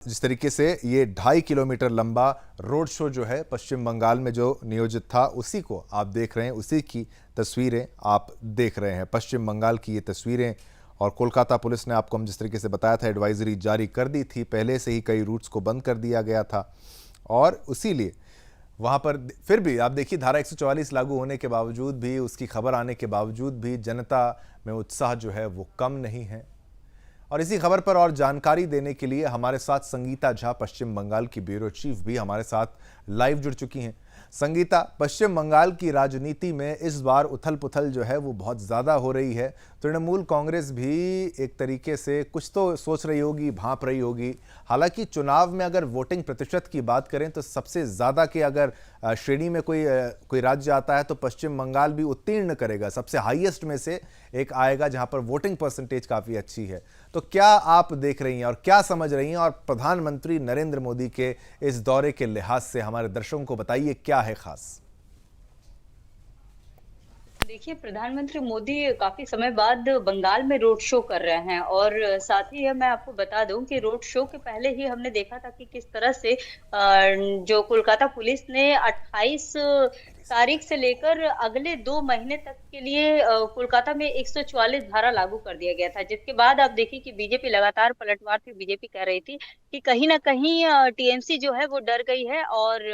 जिस तरीके से ये 2.5 किलोमीटर लंबा रोड शो जो है पश्चिम बंगाल में जो नियोजित था, उसी को आप देख रहे हैं, उसी की तस्वीरें आप देख रहे हैं। पश्चिम बंगाल की ये तस्वीरें। और कोलकाता पुलिस ने आपको हम जिस तरीके से बताया था, एडवाइजरी जारी कर दी थी, पहले से ही कई रूट्स को बंद कर दिया गया था। और इसीलिए वहाँ पर फिर भी आप देखिए, धारा 144 लागू होने के बावजूद भी, उसकी खबर आने के बावजूद भी जनता में उत्साह जो है वो कम नहीं है। और इसी खबर पर और जानकारी देने के लिए हमारे साथ संगीता झा, पश्चिम बंगाल की ब्यूरो चीफ, भी हमारे साथ लाइव जुड़ चुकी हैं। संगीता, पश्चिम बंगाल की राजनीति में इस बार उथल पुथल जो है वो बहुत ज़्यादा हो रही है। तृणमूल कांग्रेस भी एक तरीके से कुछ तो सोच रही होगी, भांप रही होगी। हालांकि चुनाव में अगर वोटिंग प्रतिशत की बात करें तो सबसे ज़्यादा के अगर श्रेणी में कोई राज्य आता है तो पश्चिम बंगाल भी उत्तीर्ण करेगा, सबसे हाईएस्ट में से एक आएगा जहां पर वोटिंग परसेंटेज काफ़ी अच्छी है। तो क्या आप देख रही हैं और क्या समझ रही हैं, और प्रधानमंत्री नरेंद्र मोदी के इस दौरे के लिहाज से हमारे दर्शकों को बताइए क्या है खास? देखिए, प्रधानमंत्री मोदी काफी समय बाद बंगाल में रोड शो कर रहे हैं और साथ ही मैं आपको बता दूं कि रोड शो के पहले ही हमने देखा था कि किस तरह से जो कोलकाता पुलिस ने 28 तारीख से लेकर अगले 2 महीने तक के लिए कोलकाता में 144 धारा लागू कर दिया गया था, जिसके बाद आप देखिए कि बीजेपी लगातार पलटवार थी। बीजेपी कह रही थी कि कहीं ना कहीं टीएमसी जो है वो डर गई है और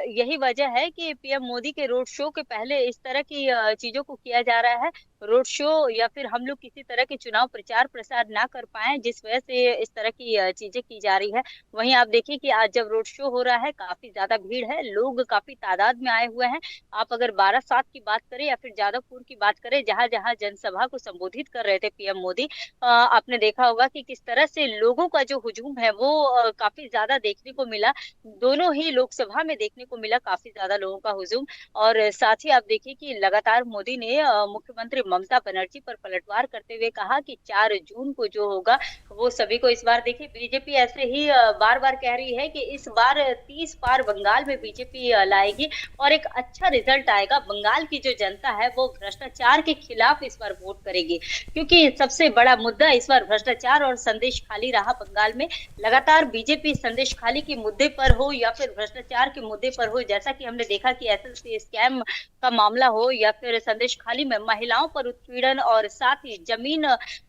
यही वजह है कि पीएम मोदी के रोड शो के पहले इस तरह की चीजों को किया जा रहा है। रोड शो या फिर हम लोग किसी तरह के चुनाव प्रचार प्रसार ना कर पाए, जिस वजह से इस तरह की चीजें की जा रही है। वहीं आप देखिए कि आज जब रोड शो हो रहा है, काफी ज्यादा भीड़ है, लोग काफी तादाद में आए हुए हैं। आप अगर 12/7 की बात करें या फिर जादवपुर की बात करें, जहां जहां जनसभा को संबोधित कर रहे थे पीएम मोदी, आपने देखा होगा कि किस तरह से लोगों का जो हुजूम है वो काफी ज्यादा देखने को मिला। दोनों ही लोकसभा में देखने को मिला काफी ज्यादा लोगों का हुजूम। और साथ ही आप देखिए कि लगातार मोदी ने मुख्यमंत्री ममता बनर्जी पर पलटवार करते हुए कहा कि 4 जून को जो होगा वो सभी को। इस बार देखिए, बीजेपी ऐसे ही बार बार कह रही है कि इस बार 30 पार बंगाल में बीजेपी लाएगी और एक अच्छा रिजल्ट आएगा। बंगाल की जो जनता है वो भ्रष्टाचार के खिलाफ इस बार वोट करेगी, क्योंकि सबसे बड़ा मुद्दा इस बार भ्रष्टाचार और संदेश खाली रहा बंगाल में। लगातार बीजेपी संदेश खाली के मुद्दे पर हो या फिर भ्रष्टाचार के मुद्दे पर हो, जैसा कि हमने देखा कि एसएससी स्कैम का मामला हो या फिर संदेश खाली में महिलाओं पर उत्पीड़न और साथ ही जमीन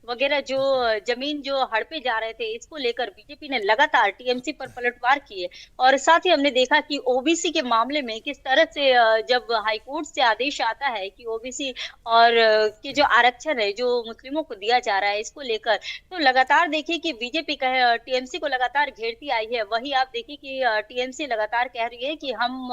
वगैरह, जमीन जो हड़पे जा रहे थे, इसको लेकर बीजेपी ने लगातार टीएमसी पर पलटवार किए। और साथ ही हमने देखा कि ओबीसी के मामले में किस तरह से जब हाईकोर्ट से आदेश आता है कि ओबीसी और के जो आरक्षण है जो मुस्लिमों को दिया जा रहा है, इसको लेकर तो लगातार देखिए कि बीजेपी का टीएमसी को लगातार घेरती आई है। वही आप देखिए कि टीएमसी लगातार कह रही है कि हम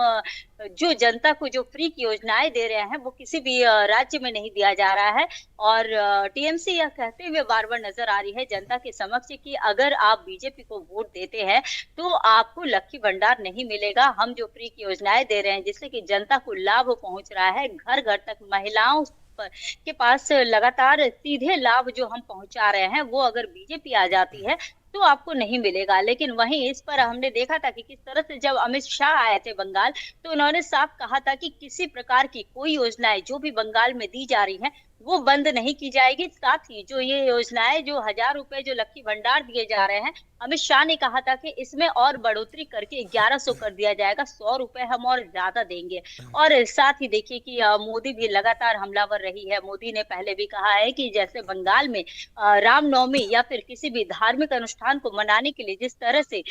जो जनता को जो फ्री की योजनाएं दे रहे हैं वो किसी भी राज्य में नहीं दिया जा रहा है। और टीएमसी यह कहते हुए बार बार नजर आ रही है जनता के समक्ष कि अगर आप बीजेपी को वोट देते हैं तो आपको लक्की भंडार नहीं मिलेगा। हम जो फ्री की योजनाएं दे रहे हैं जिससे कि जनता को लाभ पहुंच रहा है, घर घर तक महिलाओं के पास लगातार सीधे लाभ जो हम पहुंचा रहे हैं, वो अगर बीजेपी आ जाती है तो आपको नहीं मिलेगा। लेकिन वहीं इस पर हमने देखा था कि किस तरह से जब अमित शाह आए थे बंगाल, तो उन्होंने साफ कहा था कि किसी प्रकार की कोई योजनाएं जो भी बंगाल में दी जा रही हैं वो बंद नहीं की जाएगी। साथ ही जो ये योजनाएं, जो 1,000 रुपए जो लक्की भंडार दिए जा रहे हैं, अमित शाह ने कहा था कि इसमें और बढ़ोतरी करके 1100 कर दिया जाएगा, 100 रुपए हम और ज्यादा देंगे। और साथ ही देखिए कि मोदी भी लगातार हमलावर रही है। मोदी ने पहले भी कहा है कि जैसे बंगाल में रामनवमी या फिर किसी भी धार्मिक अनुष्ठान को मनाने के लिए जिस तरह से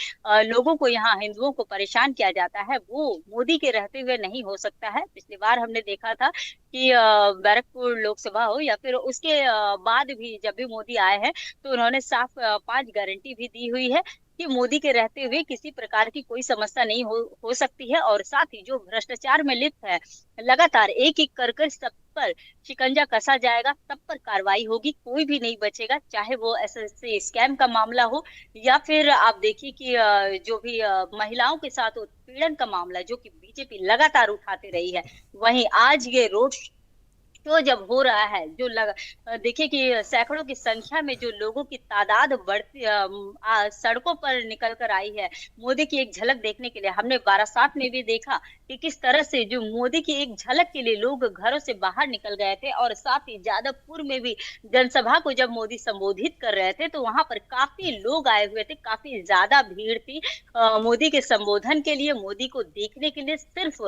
लोगों को, यहाँ हिंदुओं को परेशान किया जाता है, वो मोदी के रहते हुए नहीं हो सकता है। पिछली बार हमने देखा था कि बैरकपुर लोकसभा हो या फिर उसके बाद भी जब भी मोदी आए हैं तो उन्होंने साफ 5 गारंटी भी दी हुई है कि मोदी के रहते हुए किसी प्रकार की कोई समस्या नहीं हो सकती है। और साथ ही जो भ्रष्टाचार में लिप्त है, लगातार एक एक कर सब पर शिकंजा कसा जाएगा, सब पर कार्रवाई होगी, कोई भी नहीं बचेगा, चाहे वो एसएससी स्कैम का मामला हो या फिर आप देखिए कि जो भी महिलाओं के साथ उत्पीड़न का मामला जो कि बीजेपी लगातार उठाते रही है। वहीं आज ये रोड शो जब हो रहा है, देखिए कि सैकड़ों की संख्या में जो लोगों की तादाद सड़कों पर निकल कर आई है, मोदी की एक झलक देखने के लिए। हमने बारासात में भी देखा कि किस तरह से जो मोदी की एक झलक के लिए लोग घरों से बाहर निकल गए थे, और साथ ही जादवपुर में भी जनसभा को जब मोदी संबोधित कर रहे थे, तो वहाँ पर काफ़ी लोग आए हुए थे, काफ़ी ज़्यादा भीड़ थी मोदी के संबोधन के लिए, मोदी को देखने के लिए। सिर्फ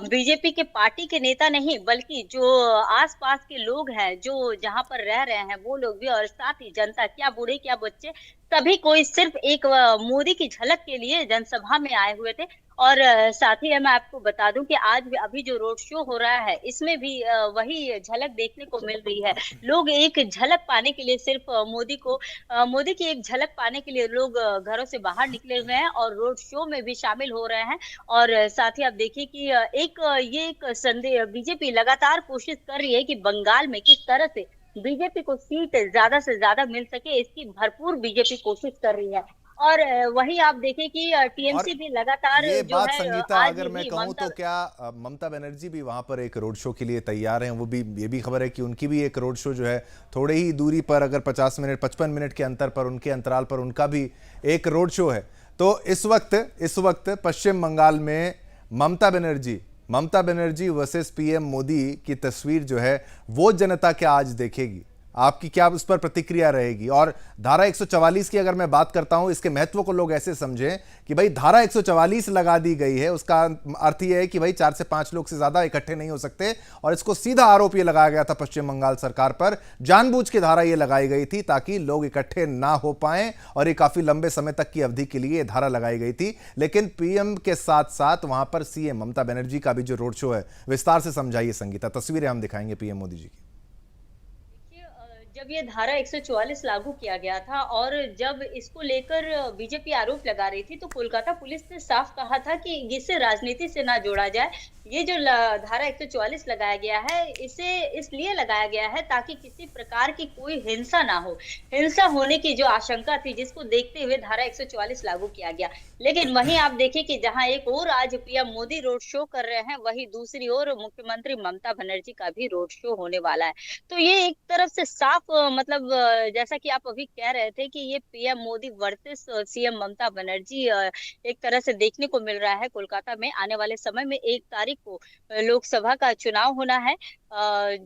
बीजेपी के पार्टी के नेता नहीं, बल्कि जो आस-पास के लोग हैं, जो जहाँ पर रह रहे हैं, वो लोग भी, और साथ ही जनता, क्या बूढ़े, क्या बच्चे, सभी कोई सिर्फ एक मोदी की झलक के लिए जनसभा में आए हुए थे। और साथ ही मैं आपको बता दूँ कि आज भी अभी जो रोड शो हो रहा है, इसमें भी वही झलक देखने को मिल रही है। लोग एक झलक पाने के लिए सिर्फ मोदी की एक झलक पाने के लिए लोग घरों से बाहर निकले हुए हैं और रोड शो में भी शामिल हो रहे हैं। और साथ ही आप देखिए कि ये एक संदे बीजेपी लगातार कोशिश कर रही है कि बंगाल में किस तरह से बीजेपी को सीट ज़्यादा से ज़्यादा मिल सके, इसकी भरपूर बीजेपी कोशिश कर रही है। और वहीं आप देखें कि और टीएमसी भी लगातार ये जो बात है संगीता, आज अगर मैं भी कहूं ममता। तो क्या ममता बनर्जी भी वहां पर एक रोड शो के लिए तैयार हैं? वो भी, ये भी खबर है कि उनकी भी एक रोड शो जो है थोड़े ही दूरी पर, अगर 50 मिनट 55 मिनट के अंतर पर, उनके अंतराल पर उनका भी एक रोड शो है। तो इस वक्त पश्चिम बंगाल में ममता बनर्जी वर्सेस पीएम मोदी की तस्वीर जो है वो जनता क्या आज देखेगी? आपकी क्या उस पर प्रतिक्रिया रहेगी? और धारा 144 की अगर मैं बात करता हूं, इसके महत्व को लोग ऐसे समझें कि भाई धारा 144 लगा दी गई है, उसका अर्थ यह है कि भाई 4 से 5 लोग से ज्यादा इकट्ठे नहीं हो सकते, और इसको सीधा आरोप यह लगाया गया था पश्चिम बंगाल सरकार पर, जानबूझ के धारा यह लगाई गई थी ताकि लोग इकट्ठे ना हो पाए, और ये काफी लंबे समय तक की अवधि के लिए धारा लगाई गई थी। लेकिन पीएम के साथ साथ वहां पर सीएम ममता बनर्जी का भी जो रोड शो है, विस्तार से समझाइए संगीता। तस्वीरें हम दिखाएंगे पीएम मोदी जी की। देखिए, जब ये धारा 144 लागू किया गया था और जब इसको लेकर बीजेपी आरोप लगा रही थी, तो कोलकाता पुलिस ने साफ कहा था कि इसे राजनीति से ना जोड़ा जाए। ये जो धारा 144 लगाया गया है, इसे इसलिए लगाया गया है ताकि किसी प्रकार की कोई हिंसा ना हो। हिंसा होने की जो आशंका थी, जिसको देखते हुए धारा 144 लागू किया गया। लेकिन वहीं आप देखिए कि जहां एक और आज पीएम मोदी रोड शो कर रहे हैं, वहीं दूसरी ओर मुख्यमंत्री ममता बनर्जी का भी रोड शो होने वाला है। तो ये एक तरफ से साफ मतलब जैसा कि आप अभी कह रहे थे कि ये PM Modi versus CM Mamata Banerjee एक तरह से देखने को मिल रहा है। कोलकाता में आने वाले समय में 1 तारीख को लोकसभा का चुनाव होना है।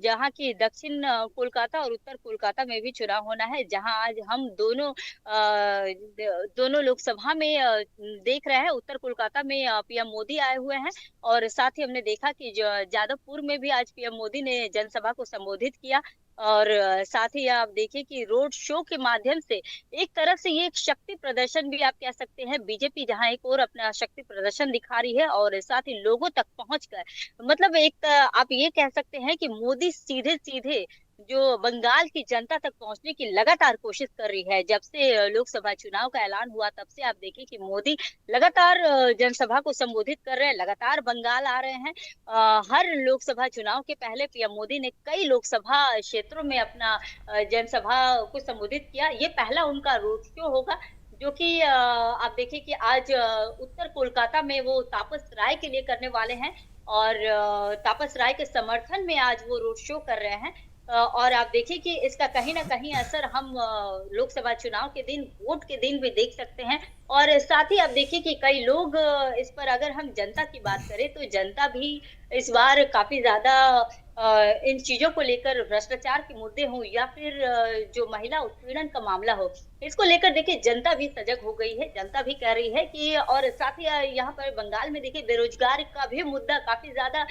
जहाँ की दक्षिण कोलकाता और उत्तर कोलकाता में भी चुनाव होना है, जहाँ आज हम दोनों लोकसभा में देख रहे हैं। उत्तर कोलकाता में पीएम मोदी आए हुए हैं, और साथ ही हमने देखा कि जादवपुर में भी आज पीएम मोदी ने जनसभा को संबोधित किया। और साथ ही आप देखिए कि रोड शो के माध्यम से एक तरफ से ये एक शक्ति प्रदर्शन भी आप कह सकते हैं, बीजेपी जहां एक और अपना शक्ति प्रदर्शन दिखा रही है, और साथ ही लोगों तक पहुंचकर, मतलब आप ये कह सकते हैं कि मोदी सीधे सीधे जो बंगाल की जनता तक पहुंचने की लगातार कोशिश कर रही है। जब से लोकसभा चुनाव का ऐलान हुआ, तब से आप देखिए कि मोदी लगातार जनसभा को संबोधित कर रहे हैं, लगातार बंगाल आ रहे हैं। हर लोकसभा चुनाव के पहले पीएम मोदी ने कई लोकसभा क्षेत्रों में अपना जनसभा को संबोधित किया। ये पहला उनका रोड शो होगा, जो कि आप देखिए कि आज उत्तर कोलकाता में वो तापस राय के लिए करने वाले हैं, और तापस राय के समर्थन में आज वो रोड शो कर रहे हैं। और आप देखिए कि इसका कहीं न कहीं असर हम लोकसभा चुनाव के दिन, वोट के दिन भी देख सकते हैं। और साथ ही आप देखिए कि कई लोग इस पर, अगर हम जनता की बात करें, तो जनता भी इस बार काफ़ी ज़्यादा इन चीज़ों को लेकर, भ्रष्टाचार के मुद्दे हों या फिर जो महिला उत्पीड़न का मामला हो, इसको लेकर देखिए जनता भी सजग हो गई है। जनता भी कह रही है कि, और साथ ही यहाँ पर बंगाल में देखिए बेरोज़गार का भी मुद्दा काफ़ी ज़्यादा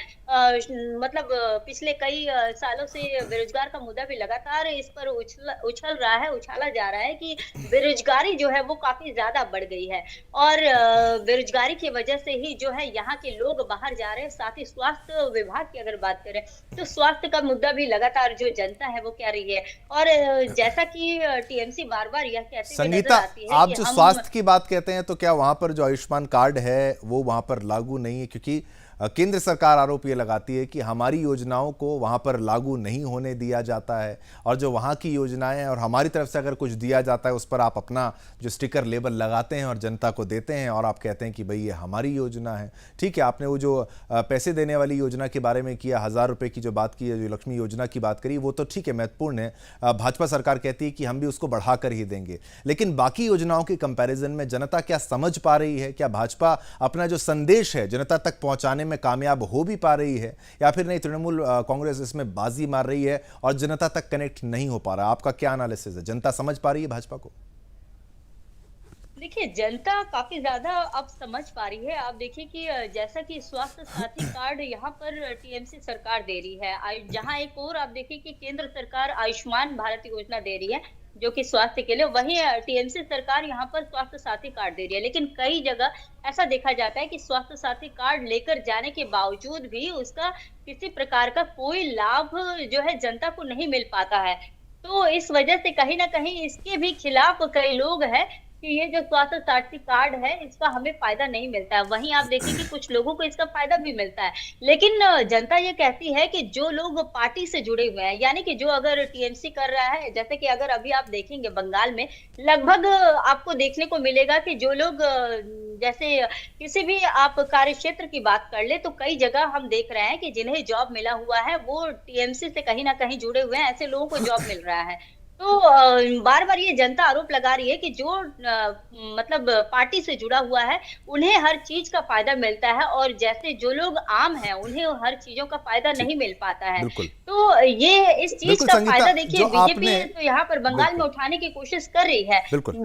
मतलब पिछले कई सालों से बेरोज़गार का मुद्दा भी लगातार इस पर उछल रहा है, उछाला जा रहा है कि बेरोज़गारी जो है वो काफ़ी ज़्यादा बढ़ गई है। और बेरोज़गारी की वजह से ही जो है यहाँ के लोग बाहर जा रहे हैं। साथ ही स्वास्थ्य विभाग की अगर बात करें, तो स्वास्थ्य का मुद्दा भी लगातार जो जनता है वो कह रही है। और जैसा कि टीएमसी बार-बार यह कहती हुई नजर संगीता, आती है आप कि जो हम स्वास्थ्य की बात कहते हैं, तो क्या वहां पर जो आयुष्मान कार्ड है वो वहां पर लागू नहीं है? क्योंकि केंद्र सरकार आरोप ये लगाती है कि हमारी योजनाओं को वहाँ पर लागू नहीं होने दिया जाता है, और जो वहाँ की योजनाएं हैं और हमारी तरफ से अगर कुछ दिया जाता है उस पर आप अपना जो स्टिकर लेबल लगाते हैं और जनता को देते हैं और आप कहते हैं कि भाई ये हमारी योजना है। ठीक है, आपने वो जो पैसे देने वाली योजना के बारे में किया, 1000 रुपये की जो बात की है, जो लक्ष्मी योजना की बात करी, वो तो ठीक है, महत्वपूर्ण है। भाजपा सरकार कहती है कि हम भी उसको बढ़ाकर ही देंगे, लेकिन बाकी योजनाओं के कंपैरिजन में जनता क्या समझ पा रही है? क्या भाजपा अपना जो संदेश है जनता तक पहुंचाने में कामयाब हो भी पा रही है, या फिर नहीं तृणमूल कांग्रेस इसमें बाजी मार रही है और जनता तक कनेक्ट नहीं हो पा रहा? आपका क्या एनालिसिस है? जनता समझ पा रही है भाजपा को? देखिए, जनता काफ़ी ज़्यादा अब समझ पा रही है। आप देखिए कि जैसा कि स्वास्थ्य साथी कार्ड यहाँ पर टीएमसी सरकार दे रही है। जहाँ एक और आप देखिए कि केंद्र सरकार आयुष्मान भारत योजना दे रही है, जो कि स्वास्थ्य के लिए, वहीं टीएमसी सरकार यहाँ पर स्वास्थ्य साथी कार्ड दे रही है। लेकिन कई जगह ऐसा देखा जाता है कि स्वास्थ्य साथी कार्ड लेकर जाने के बावजूद भी उसका किसी प्रकार का कोई लाभ जो है जनता को नहीं मिल पाता है। तो इस वजह से कहीं न कहीं इसके भी खिलाफ कई लोग हैं कि ये जो स्वास्थ्य साथी कार्ड है, इसका हमें फ़ायदा नहीं मिलता है। वहीं आप देखिए कि कुछ लोगों को इसका फ़ायदा भी मिलता है। लेकिन जनता ये कहती है कि जो लोग पार्टी से जुड़े हुए हैं, यानी कि जो अगर टीएमसी कर रहा है, जैसे कि अगर अभी आप देखेंगे बंगाल में, लगभग आपको देखने को मिलेगा कि जो लोग जैसे किसी भी आप कार्यक्षेत्र की बात कर लें, तो कई जगह हम देख रहे हैं कि जिन्हें जॉब मिला हुआ है, वो टीएमसी से कहीं न कहीं जुड़े हुए हैं, ऐसे लोगों को जॉब मिल रहा है। तो बार-बार ये जनता आरोप लगा रही है कि जो मतलब पार्टी से जुड़ा हुआ है, उन्हें हर चीज़ का फ़ायदा मिलता है और जैसे जो लोग आम हैं, उन्हें हर चीज़ों का फ़ायदा जी, नहीं मिल पाता है। बिल्कुल। तो ये इस चीज़ बिल्कुल का संगीता, फ़ायदा देखिए जो बीजेपी आपने तो यहाँ पर बंगाल में बिल्कुल, उठाने की कोशिश कर रही है। बिल्कुल।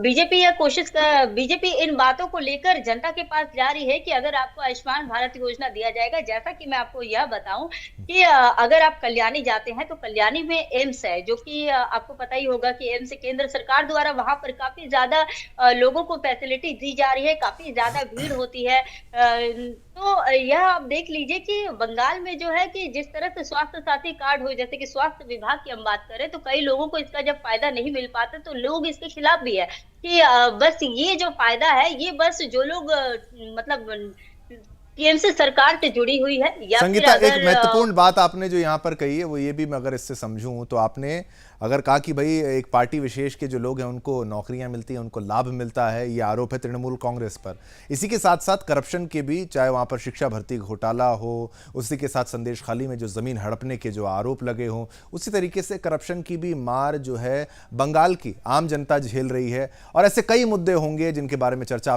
बीजेपी इन बातों को लेकर जनता के पास जा रही है कि अगर आपको आयुष्मान भारत योजना दिया जाएगा, जैसा कि मैं आपको यह बताऊँ कि अगर आप कल्याणी जाते हैं तो कल्याणी में एम्स है, जो कि आपको पता ही होगा कि एम्स केंद्र सरकार द्वारा वहाँ पर काफ़ी ज़्यादा लोगों को फैसिलिटी दी जा रही है, काफ़ी ज़्यादा भीड़ होती है। तो यह आप देख लीजिए कि बंगाल में जो है कि जिस तरह से स्वास्थ्य साथी कार्ड हो, जैसे कि स्वास्थ्य विभाग की हम बात करें, तो कई लोगों को इसका जब फ़ायदा नहीं मिल पाता, तो लोग इसके खिलाफ भी है कि बस ये जो फ़ायदा है, ये बस जो लोग मतलब टीएमसी सरकार से जुड़ी हुई है या फिर संगीता, एक अगर महत्वपूर्ण बात आपने जो यहाँ पर कही है वो ये भी, मैं अगर इससे समझूं तो आपने अगर कहा कि भाई एक पार्टी विशेष के जो लोग हैं उनको नौकरियां मिलती हैं, उनको लाभ मिलता है, ये आरोप है तृणमूल कांग्रेस पर। इसी के साथ साथ करप्शन के भी, चाहे वहाँ पर शिक्षा भर्ती घोटाला हो, उसी के साथ संदेश खाली में जो ज़मीन हड़पने के जो आरोप लगे हों, उसी तरीके से करप्शन की भी मार जो है बंगाल की आम जनता झेल रही है। और ऐसे कई मुद्दे होंगे जिनके बारे में चर्चा